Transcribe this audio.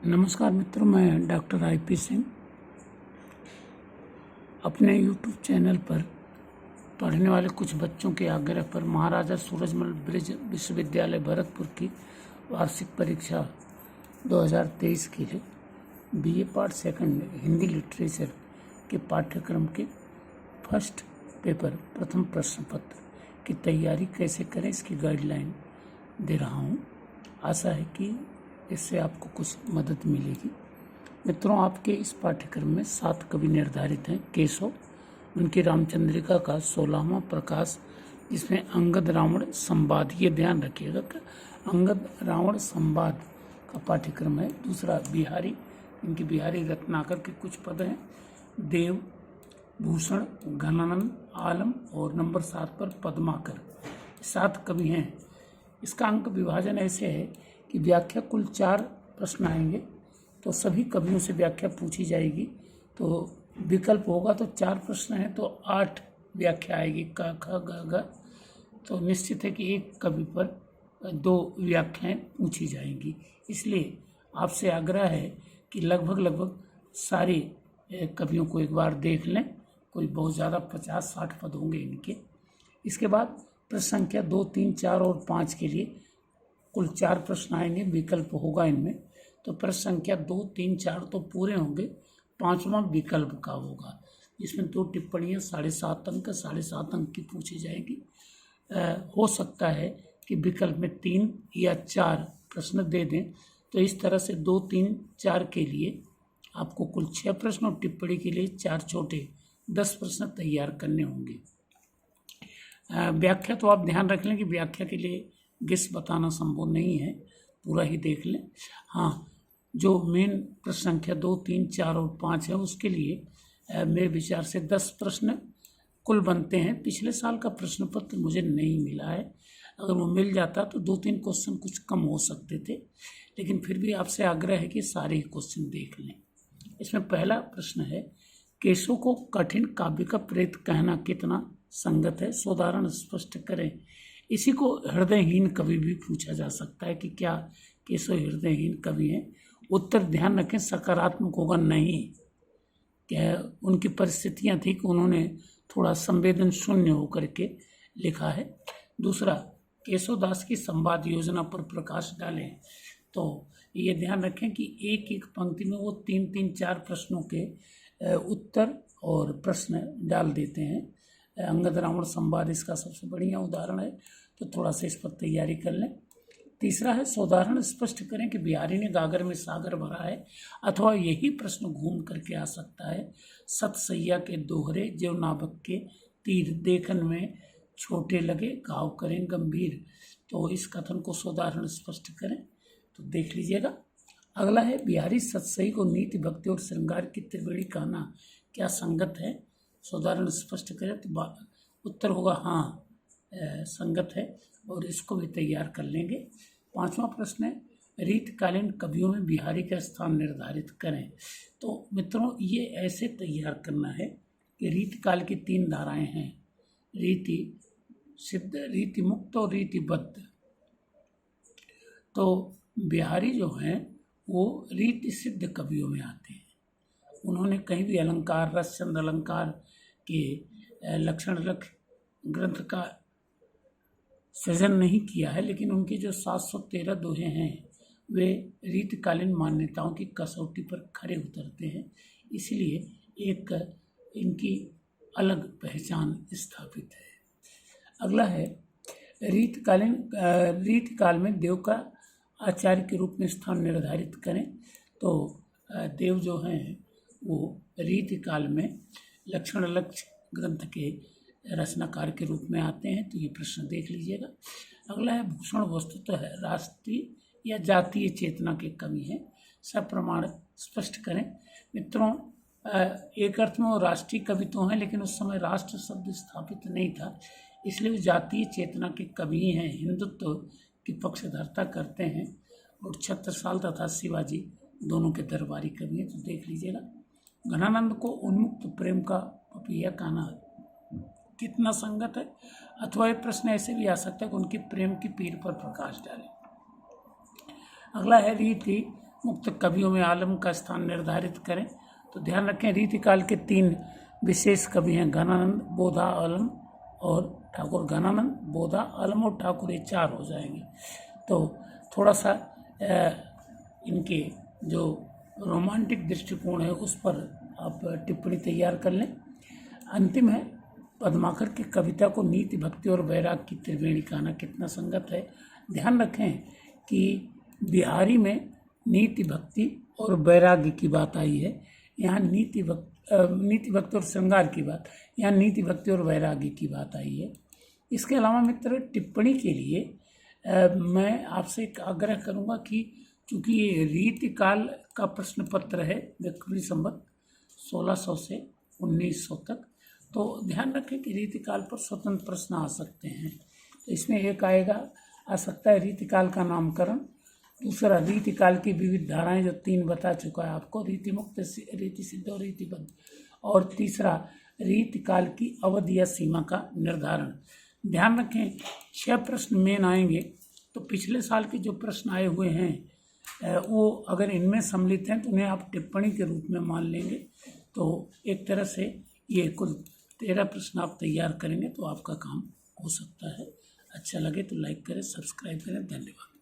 नमस्कार मित्रों, मैं डॉक्टर IP सिंह अपने YouTube चैनल पर पढ़ने वाले कुछ बच्चों के आग्रह पर महाराजा सूरजमल ब्रिज विश्वविद्यालय भरतपुर की वार्षिक परीक्षा 2023 के लिए BA part second Hindi literature के पाठ्यक्रम के फर्स्ट पेपर प्रथम प्रश्न पत्र की तैयारी कैसे करें इसकी गाइडलाइन दे रहा हूँ। आशा है कि इससे आपको कुछ मदद मिलेगी। मित्रों, आपके इस पाठ्यक्रम में 7 कवि निर्धारित हैं। केशव, उनकी रामचंद्रिका का 16वां प्रकाश, जिसमें अंगद रावण संवाद, ये ध्यान रखिएगा कि अंगद रावण संवाद का पाठ्यक्रम है। दूसरा बिहारी, इनकी बिहारी रत्नाकर के कुछ पद हैं। देव, भूषण, घनानंद, आलम और नंबर 7 पर पद्माकर, 7 कवि हैं। इसका अंक विभाजन ऐसे है कि व्याख्या कुल 4 प्रश्न आएंगे, तो सभी कवियों से व्याख्या पूछी जाएगी। तो विकल्प होगा तो 4 प्रश्न हैं तो 8 व्याख्या आएगी, क ख ग घ। तो निश्चित है कि एक कवि पर 2 व्याख्याएं पूछी जाएंगी। इसलिए आपसे आग्रह है कि लगभग सारे कवियों को एक बार देख लें। कोई बहुत ज़्यादा 50-60 पद होंगे इनके। इसके बाद प्रश्न संख्या 2, 3, 4 और 5 के लिए कुल 4 प्रश्न आएंगे, विकल्प होगा इनमें। तो प्रश्न संख्या 2, 3, 4 तो पूरे होंगे, 5वां विकल्प का होगा, जिसमें 2 टिप्पणियाँ 7.5 अंक 7.5 अंक की पूछी जाएगी। हो सकता है कि विकल्प में 3 या 4 प्रश्न दे दें। तो इस तरह से 2, 3, 4 के लिए आपको कुल 6 प्रश्न और टिप्पणी के लिए 4 छोटे 10 प्रश्न तैयार करने होंगे। व्याख्या तो आप ध्यान रख लें कि व्याख्या के लिए गेस बताना संभव नहीं है, पूरा ही देख लें। हाँ, जो मेन प्रश्न संख्या 2, 3, 4 और 5 है उसके लिए मेरे विचार से 10 प्रश्न कुल बनते हैं। पिछले साल का प्रश्न पत्र मुझे नहीं मिला है, अगर वो मिल जाता तो 2-3 क्वेश्चन कुछ कम हो सकते थे, लेकिन फिर भी आपसे आग्रह है कि सारे ही क्वेश्चन देख लें। इसमें पहला प्रश्न है, केशव को कठिन काव्य का प्रेत कहना कितना संगत है, सोदाहरण स्पष्ट करें। इसी को हृदयहीन कवि भी पूछा जा सकता है कि क्या केशव हृदयहीन कवि हैं। उत्तर ध्यान रखें सकारात्मक होगा, नहीं। क्या उनकी परिस्थितियां थी कि उन्होंने थोड़ा संवेदन शून्य होकर के लिखा है। दूसरा, केशवदास की संवाद योजना पर प्रकाश डालें। तो ये ध्यान रखें कि एक पंक्ति में वो 3-3, 4 प्रश्नों के उत्तर और प्रश्न डाल देते हैं। अंगद रावण संवाद इसका सबसे बढ़िया उदाहरण है, तो थोड़ा सा इस पर तैयारी कर लें। तीसरा है, सोदाहरण स्पष्ट करें कि बिहारी ने गागर में सागर भरा है, अथवा यही प्रश्न घूम करके आ सकता है। सतसैया के दोहरे जो नाभक के तीर, देखन में छोटे लगे घाव करें गंभीर। तो इस कथन को सोदाहरण स्पष्ट करें, तो देख लीजिएगा। अगला है, बिहारी सतसई को नीति, भक्ति और श्रृंगार की त्रिवेणी कहना क्या संगत है, सोदाहरण स्पष्ट करें। तो उत्तर होगा हाँ, संगत है, और इसको भी तैयार कर लेंगे। 5वां प्रश्न है, रीतकालीन कवियों में बिहारी का स्थान निर्धारित करें। तो मित्रों, ये ऐसे तैयार करना है कि रीतकाल की 3 धाराएं हैं, रीति सिद्ध, रीति मुक्त और रीतिबद्ध। तो बिहारी जो हैं वो रीति सिद्ध कवियों में आते हैं। उन्होंने कहीं भी अलंकार, रसचंद्र अलंकार के लक्षण रख ग्रंथ का सृजन नहीं किया है, लेकिन उनके जो 713 दोहे हैं वे रीतकालीन मान्यताओं की कसौटी पर खरे उतरते हैं, इसलिए एक इनकी अलग पहचान स्थापित है। अगला है, रीतकाल में देव का आचार्य के रूप में स्थान निर्धारित करें। तो देव जो हैं वो रीतिकाल में लक्षण लक्ष्य ग्रंथ के रचनाकार के रूप में आते हैं, तो ये प्रश्न देख लीजिएगा। अगला है, भूषण वस्तुतः है राष्ट्रीय या जातीय चेतना के कवि हैं, सप्रमाण स्पष्ट करें। मित्रों, एक अर्थ में वो राष्ट्रीय कवि तो हैं, लेकिन उस समय राष्ट्र शब्द स्थापित नहीं था, इसलिए वो जातीय चेतना के कवि हैं, हिंदुत्व की पक्षधरता करते हैं, और छत्रसाल तथा शिवाजी दोनों के दरबारी कवि हैं, तो देख लीजिएगा। घनानंद को उन्मुक्त प्रेम का पपैया कहना कितना संगत है, अथवा ये प्रश्न ऐसे भी आ सकता है कि उनकी प्रेम की पीर पर प्रकाश डालें। अगला है, रीति मुक्त कवियों में आलम का स्थान निर्धारित करें। तो ध्यान रखें, रीतिकाल के 3 विशेष कवि हैं, घनानंद, बोधा, आलम और ठाकुर। घनानंद, बोधा, आलम और ठाकुर, ये 4 हो जाएंगे। तो थोड़ा सा इनके जो रोमांटिक दृष्टिकोण है उस पर आप टिप्पणी तैयार कर लें। अंतिम है, पद्माकर की कविता को नीति, भक्ति और वैराग की त्रिवेणी कहना कितना संगत है। ध्यान रखें कि बिहारी में नीति, भक्ति और वैराग्य की बात आई है, यहाँ नीति भक्ति और श्रृंगार की बात, यहाँ नीति, भक्ति और वैराग्य की बात आई है। इसके अलावा मित्र, टिप्पणी के लिए मैं आपसे एक आग्रह करूँगा कि चूँकि ये रीतिकाल का प्रश्न पत्र है विक्रमी संवत 1600 से 1900 तक, तो ध्यान रखें कि रीतिकाल पर स्वतंत्र प्रश्न आ सकते हैं। तो इसमें एक आ सकता है रीतिकाल का नामकरण, दूसरा रीतिकाल की विविध धाराएं जो 3 बता चुका है आपको, रीति मुक्त, रीति सिद्ध और रीतिबद्ध, और तीसरा रीतिकाल की अवधि या सीमा का निर्धारण। ध्यान रखें 6 प्रश्न मेन आएंगे, तो पिछले साल के जो प्रश्न आए हुए हैं वो अगर इनमें सम्मिलित हैं तो उन्हें आप टिप्पणी के रूप में मान लेंगे। तो एक तरह से ये कुल 13 प्रश्न आप तैयार करेंगे तो आपका काम हो सकता है। अच्छा लगे तो लाइक करें, सब्सक्राइब करें। धन्यवाद।